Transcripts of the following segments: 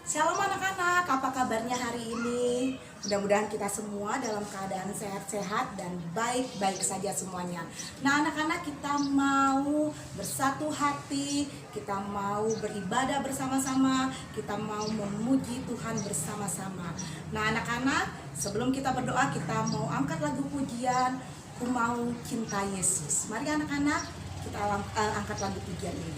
Shalom anak-anak, apa kabarnya hari ini? Mudah-mudahan kita semua dalam keadaan sehat-sehat dan baik-baik saja semuanya. Nah anak-anak, kita mau bersatu hati, kita mau beribadah bersama-sama, kita mau memuji Tuhan bersama-sama. Nah anak-anak, sebelum kita berdoa, kita mau angkat lagu pujian, Ku Mau Cinta Yesus. Mari anak-anak, kita angkat lagu pujian ini.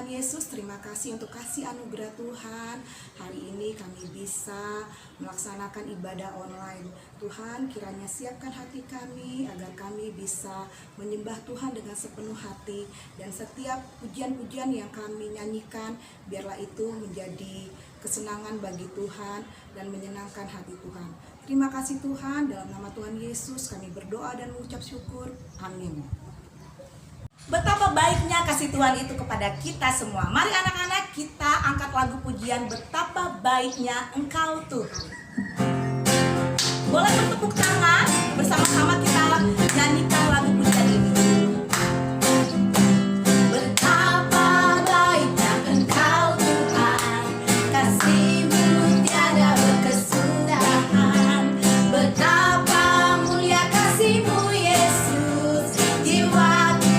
Yesus, terima kasih untuk kasih anugerah Tuhan. Hari ini kami bisa melaksanakan ibadah online. Tuhan, kiranya siapkan hati kami agar kami bisa menyembah Tuhan dengan sepenuh hati. Dan setiap pujian-pujian yang kami nyanyikan, biarlah itu menjadi kesenangan bagi Tuhan dan menyenangkan hati Tuhan. Terima kasih Tuhan, dalam nama Tuhan Yesus kami berdoa dan mengucap syukur. Amin. Betapa baiknya kasih Tuhan itu kepada kita semua. Mari anak-anak, kita angkat lagu pujian Betapa Baiknya Engkau Tuhan. Boleh bertepuk tangan, bersama-sama kita nyanyikan lagu pujian ini. Betapa baiknya Engkau Tuhan, kasih-Mu tiada berkesudahan. Betapa mulia kasih-Mu Yesus, jiwaku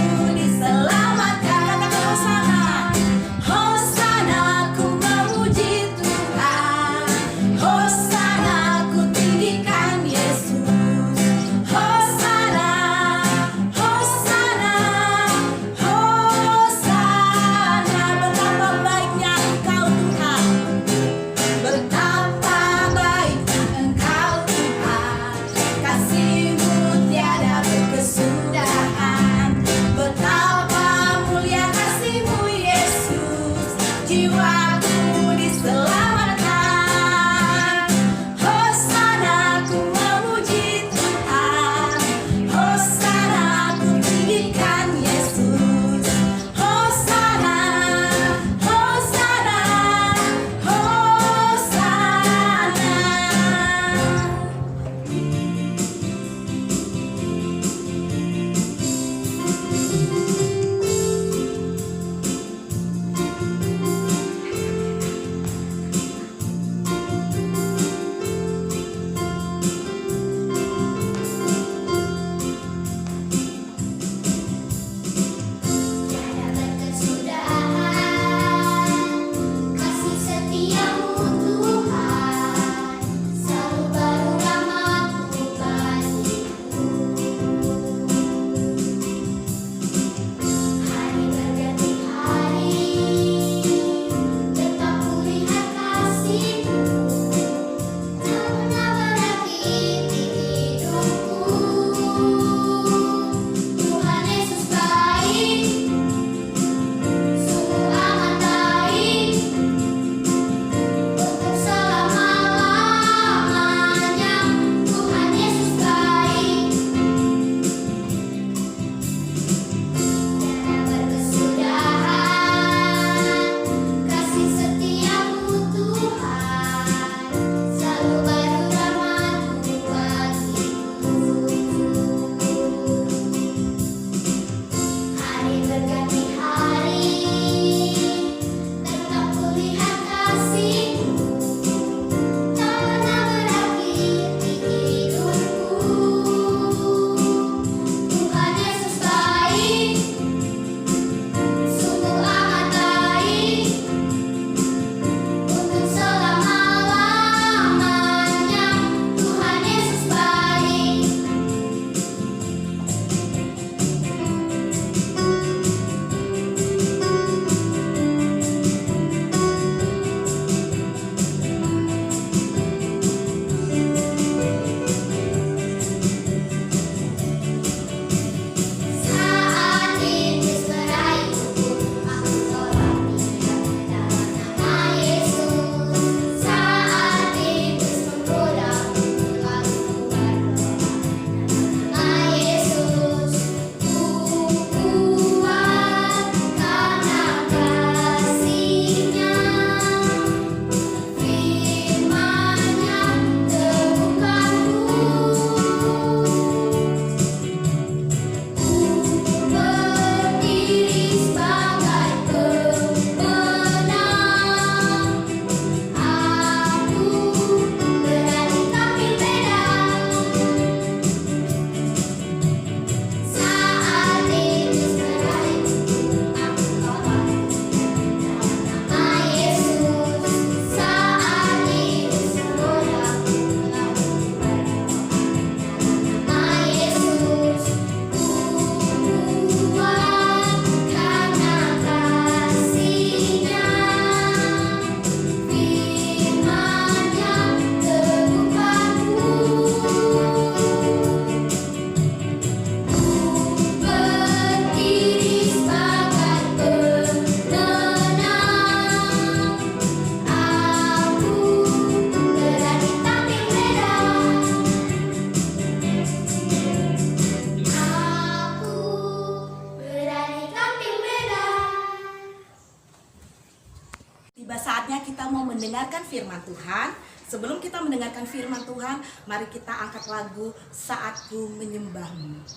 Tiba saatnya kita mau mendengarkan firman Tuhan. Sebelum kita mendengarkan firman Tuhan, mari kita angkat lagu Saatku Menyembahmu.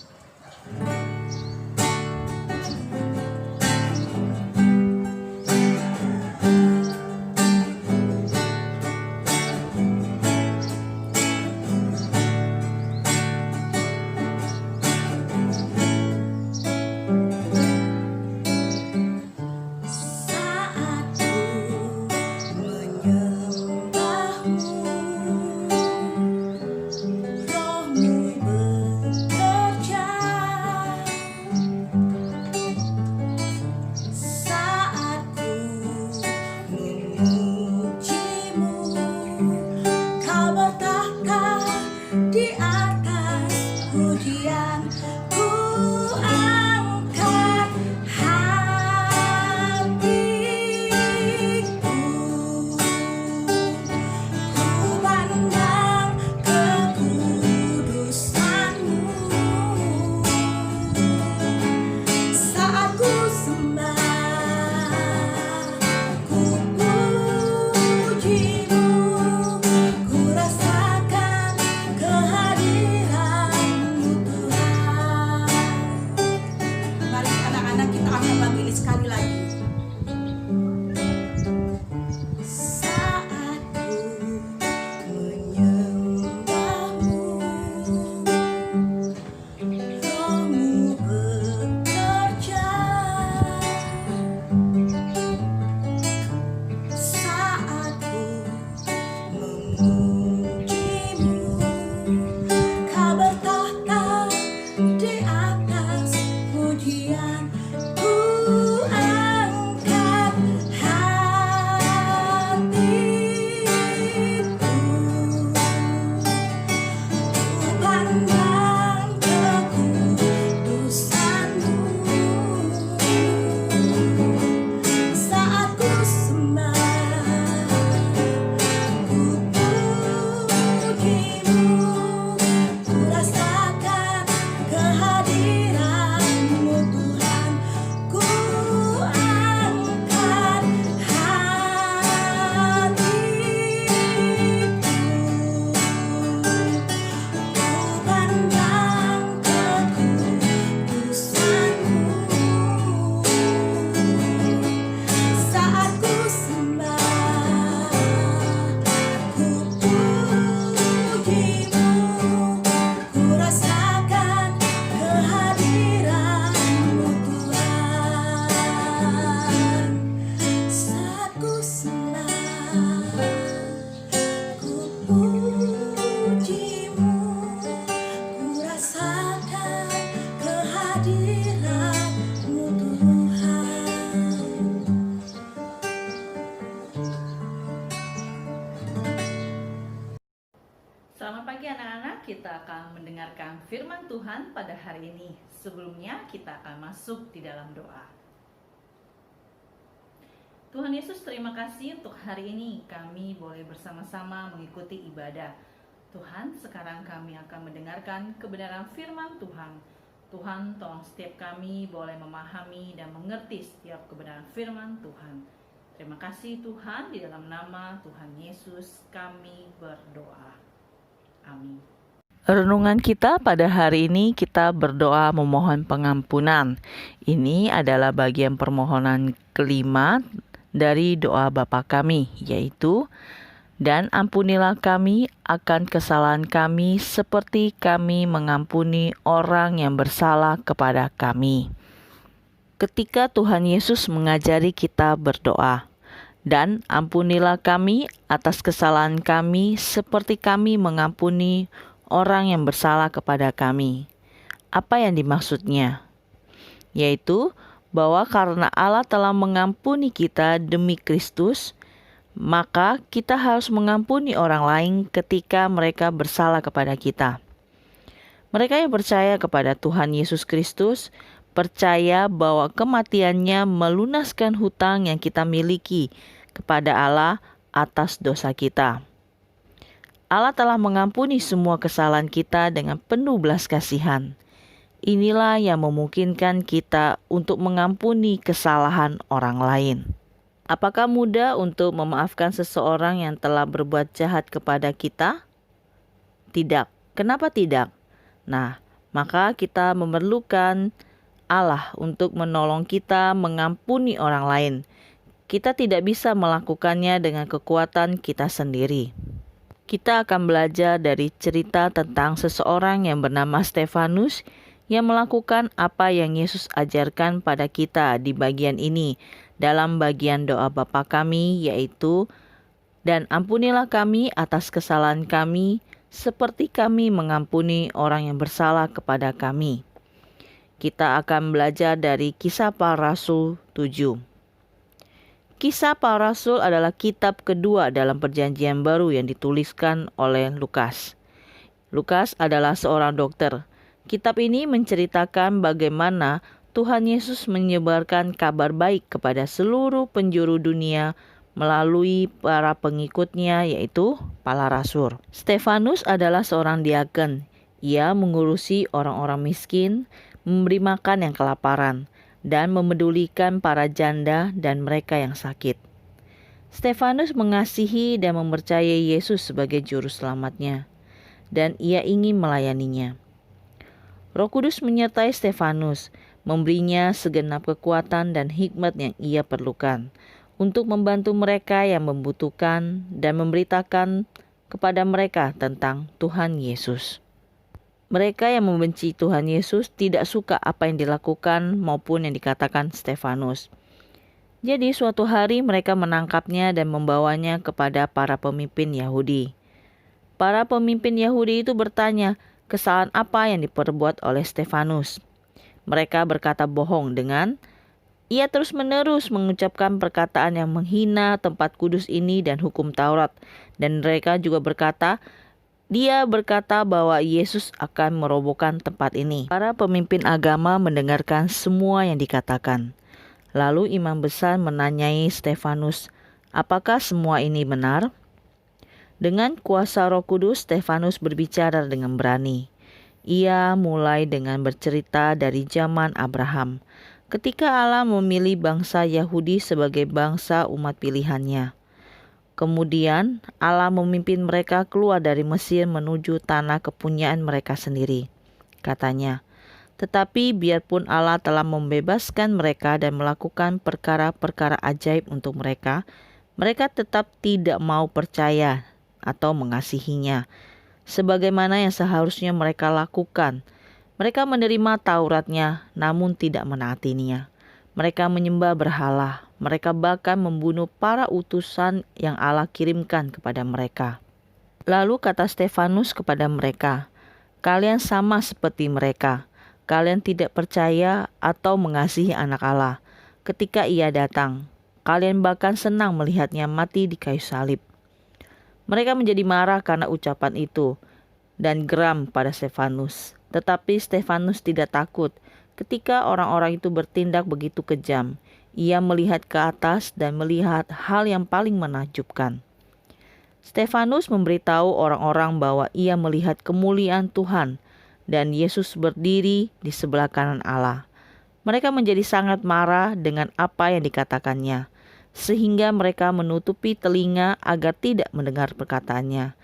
Selamat pagi anak-anak, kita akan mendengarkan firman Tuhan pada hari ini. Sebelumnya kita akan masuk di dalam doa. Tuhan Yesus, terima kasih untuk hari ini kami boleh bersama-sama mengikuti ibadah. Tuhan, sekarang kami akan mendengarkan kebenaran firman Tuhan. Tuhan, tolong setiap kami boleh memahami dan mengerti setiap kebenaran firman Tuhan. Terima kasih Tuhan, di dalam nama Tuhan Yesus kami berdoa. Amin. Renungan kita pada hari ini kita berdoa memohon pengampunan. Ini adalah bagian permohonan kelima dari doa Bapa kami, yaitu dan ampunilah kami akan kesalahan kami seperti kami mengampuni orang yang bersalah kepada kami. Ketika Tuhan Yesus mengajari kita berdoa, dan ampunilah kami atas kesalahan kami seperti kami mengampuni orang yang bersalah kepada kami. Apa yang dimaksudnya? Yaitu bahwa karena Allah telah mengampuni kita demi Kristus, maka kita harus mengampuni orang lain ketika mereka bersalah kepada kita. Mereka yang percaya kepada Tuhan Yesus Kristus percaya bahwa kematiannya melunaskan hutang yang kita miliki kepada Allah atas dosa kita. Allah telah mengampuni semua kesalahan kita dengan penuh belas kasihan. Inilah yang memungkinkan kita untuk mengampuni kesalahan orang lain. Apakah mudah untuk memaafkan seseorang yang telah berbuat jahat kepada kita? Tidak. Kenapa tidak? Nah, maka kita memerlukan Allah untuk menolong kita mengampuni orang lain. Kita tidak bisa melakukannya dengan kekuatan kita sendiri. Kita akan belajar dari cerita tentang seseorang yang bernama Stefanus yang melakukan apa yang Yesus ajarkan pada kita di bagian ini dalam bagian doa Bapa kami, yaitu, "Dan ampunilah kami atas kesalahan kami, seperti kami mengampuni orang yang bersalah kepada kami." Kita akan belajar dari Kisah Para Rasul 7. Kisah Para Rasul adalah kitab kedua dalam Perjanjian Baru yang dituliskan oleh Lukas. Lukas adalah seorang dokter. Kitab ini menceritakan bagaimana Tuhan Yesus menyebarkan kabar baik kepada seluruh penjuru dunia melalui para pengikutnya, yaitu para rasul. Stefanus adalah seorang diaken. Ia mengurusi orang-orang miskin, memberi makan yang kelaparan, dan memedulikan para janda dan mereka yang sakit. Stefanus mengasihi dan mempercayai Yesus sebagai juru selamatnya, dan ia ingin melayaninya. Roh Kudus menyertai Stefanus, memberinya segenap kekuatan dan hikmat yang ia perlukan untuk membantu mereka yang membutuhkan dan memberitakan kepada mereka tentang Tuhan Yesus. Mereka yang membenci Tuhan Yesus tidak suka apa yang dilakukan maupun yang dikatakan Stefanus. Jadi suatu hari mereka menangkapnya dan membawanya kepada para pemimpin Yahudi. Para pemimpin Yahudi itu bertanya, kesalahan apa yang diperbuat oleh Stefanus? Mereka berkata bohong dengan, ia terus-menerus mengucapkan perkataan yang menghina tempat kudus ini dan hukum Taurat. Dan mereka juga berkata, dia berkata bahwa Yesus akan merobohkan tempat ini. Para pemimpin agama mendengarkan semua yang dikatakan. Lalu imam besar menanyai Stefanus, apakah semua ini benar? Dengan kuasa Roh Kudus, Stefanus berbicara dengan berani. Ia mulai dengan bercerita dari zaman Abraham, ketika Allah memilih bangsa Yahudi sebagai bangsa umat pilihannya. Kemudian Allah memimpin mereka keluar dari Mesir menuju tanah kepunyaan mereka sendiri. Katanya, tetapi biarpun Allah telah membebaskan mereka dan melakukan perkara-perkara ajaib untuk mereka, mereka tetap tidak mau percaya atau mengasihinya, sebagaimana yang seharusnya mereka lakukan. Mereka menerima Tauratnya, namun tidak menaatinya. Mereka menyembah berhala. Mereka bahkan membunuh para utusan yang Allah kirimkan kepada mereka. Lalu kata Stefanus kepada mereka, kalian sama seperti mereka. Kalian tidak percaya atau mengasihi anak Allah. Ketika ia datang, kalian bahkan senang melihatnya mati di kayu salib. Mereka menjadi marah karena ucapan itu dan geram pada Stefanus. Tetapi Stefanus tidak takut. Ketika orang-orang itu bertindak begitu kejam, ia melihat ke atas dan melihat hal yang paling menakjubkan. Stefanus memberitahu orang-orang bahwa ia melihat kemuliaan Tuhan dan Yesus berdiri di sebelah kanan Allah. Mereka menjadi sangat marah dengan apa yang dikatakannya, sehingga mereka menutupi telinga agar tidak mendengar perkataannya.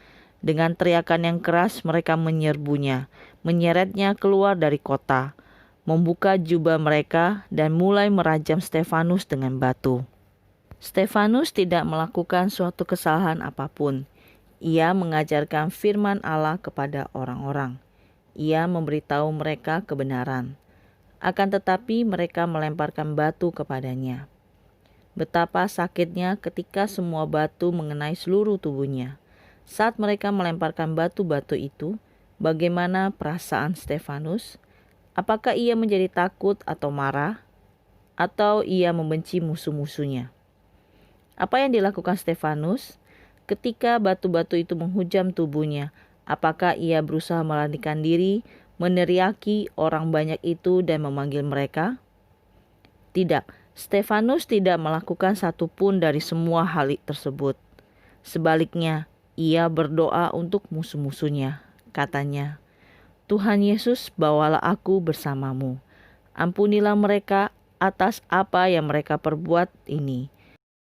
Dengan teriakan yang keras mereka menyerbunya, menyeretnya keluar dari kota, membuka jubah mereka dan mulai merajam Stefanus dengan batu. Stefanus tidak melakukan suatu kesalahan apapun. Ia mengajarkan firman Allah kepada orang-orang. Ia memberitahu mereka kebenaran. Akan tetapi mereka melemparkan batu kepadanya. Betapa sakitnya ketika semua batu mengenai seluruh tubuhnya. Saat mereka melemparkan batu-batu itu, bagaimana perasaan Stefanus? Apakah ia menjadi takut atau marah? Atau ia membenci musuh-musuhnya? Apa yang dilakukan Stefanus? Ketika batu-batu itu menghujam tubuhnya, apakah ia berusaha melarikan diri, meneriaki orang banyak itu dan memanggil mereka? Tidak, Stefanus tidak melakukan satupun dari semua hal tersebut. Sebaliknya, ia berdoa untuk musuh-musuhnya. Katanya, Tuhan Yesus, bawalah aku bersamamu. Ampunilah mereka atas apa yang mereka perbuat ini.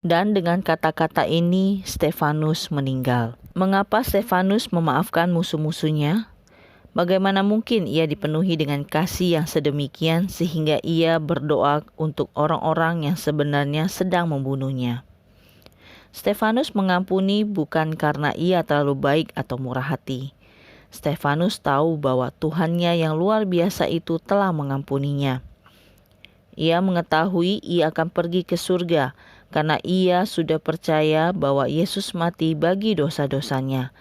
Dan dengan kata-kata ini Stefanus meninggal. Mengapa Stefanus memaafkan musuh-musuhnya? Bagaimana mungkin ia dipenuhi dengan kasih yang sedemikian sehingga ia berdoa untuk orang-orang yang sebenarnya sedang membunuhnya? Stefanus mengampuni bukan karena ia terlalu baik atau murah hati. Stefanus tahu bahwa Tuhannya yang luar biasa itu telah mengampuninya. Ia mengetahui ia akan pergi ke surga karena ia sudah percaya bahwa Yesus mati bagi dosa-dosanya.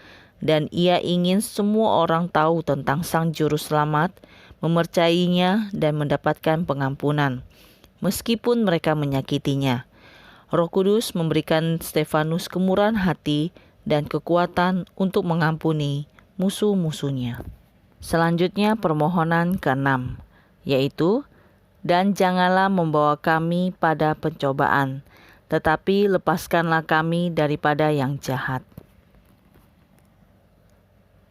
Dan ia ingin semua orang tahu tentang Sang Juru Selamat, memercayainya dan mendapatkan pengampunan, meskipun mereka menyakitinya. Roh Kudus memberikan Stefanus kemurahan hati dan kekuatan untuk mengampuni musuh-musuhnya. Selanjutnya permohonan ke-6, yaitu, dan janganlah membawa kami pada pencobaan, tetapi lepaskanlah kami daripada yang jahat.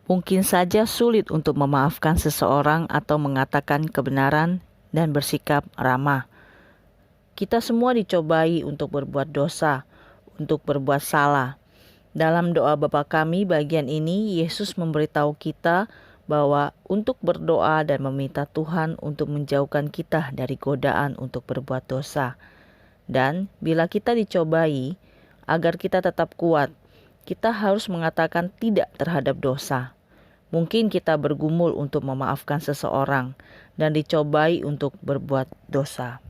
Mungkin saja sulit untuk memaafkan seseorang atau mengatakan kebenaran dan bersikap ramah. Kita semua dicobai untuk berbuat dosa, untuk berbuat salah. Dalam doa Bapa Kami bagian ini, Yesus memberitahu kita bahwa untuk berdoa dan meminta Tuhan untuk menjauhkan kita dari godaan untuk berbuat dosa. Dan bila kita dicobai, agar kita tetap kuat, kita harus mengatakan tidak terhadap dosa. Mungkin kita bergumul untuk memaafkan seseorang dan dicobai untuk berbuat dosa.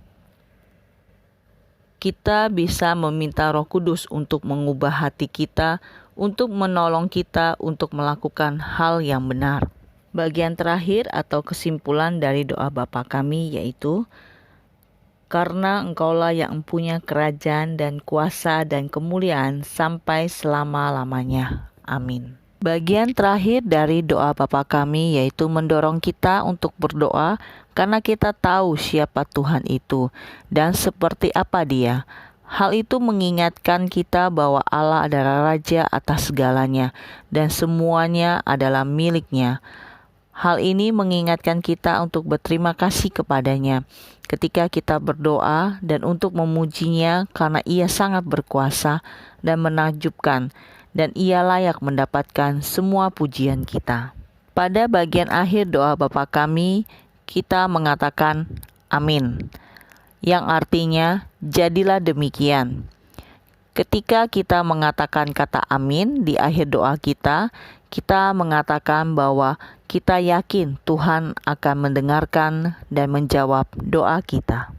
Kita bisa meminta Roh Kudus untuk mengubah hati kita, untuk menolong kita untuk melakukan hal yang benar. Bagian terakhir atau kesimpulan dari doa Bapa Kami yaitu, karena Engkaulah yang mempunyai kerajaan dan kuasa dan kemuliaan sampai selama-lamanya. Amin. Bagian terakhir dari doa Bapa Kami yaitu mendorong kita untuk berdoa karena kita tahu siapa Tuhan itu dan seperti apa Dia. Hal itu mengingatkan kita bahwa Allah adalah Raja atas segalanya dan semuanya adalah milik-Nya. Hal ini mengingatkan kita untuk berterima kasih kepada-Nya ketika kita berdoa dan untuk memuji-Nya karena Ia sangat berkuasa dan menakjubkan, dan Ia layak mendapatkan semua pujian kita. Pada bagian akhir doa Bapa Kami, kita mengatakan amin, yang artinya jadilah demikian. Ketika kita mengatakan kata amin di akhir doa kita mengatakan bahwa kita yakin Tuhan akan mendengarkan dan menjawab doa kita.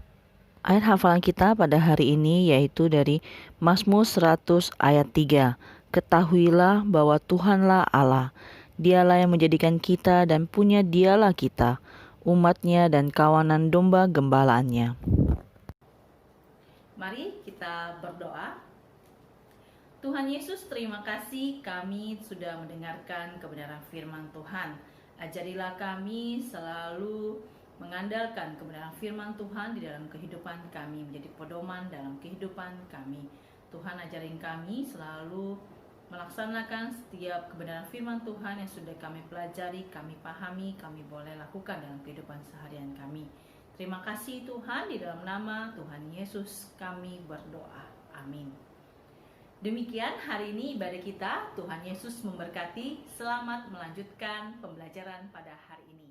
Ayat hafalan kita pada hari ini yaitu dari Mazmur 100 ayat 3. Ketahuilah bahwa Tuhanlah Allah, Dialah yang menjadikan kita dan punya Dialah kita, umat-Nya dan kawanan domba gembalaannya. Mari kita berdoa. Tuhan Yesus, terima kasih kami sudah mendengarkan kebenaran firman Tuhan. Ajarilah kami selalu mengandalkan kebenaran firman Tuhan di dalam kehidupan kami, menjadi pedoman dalam kehidupan kami. Tuhan ajarin kami selalu melaksanakan setiap kebenaran firman Tuhan yang sudah kami pelajari, kami pahami, kami boleh lakukan dalam kehidupan seharian kami. Terima kasih Tuhan, di dalam nama Tuhan Yesus kami berdoa. Amin. Demikian hari ini ibadah kita. Tuhan Yesus memberkati. Selamat melanjutkan pembelajaran pada hari ini.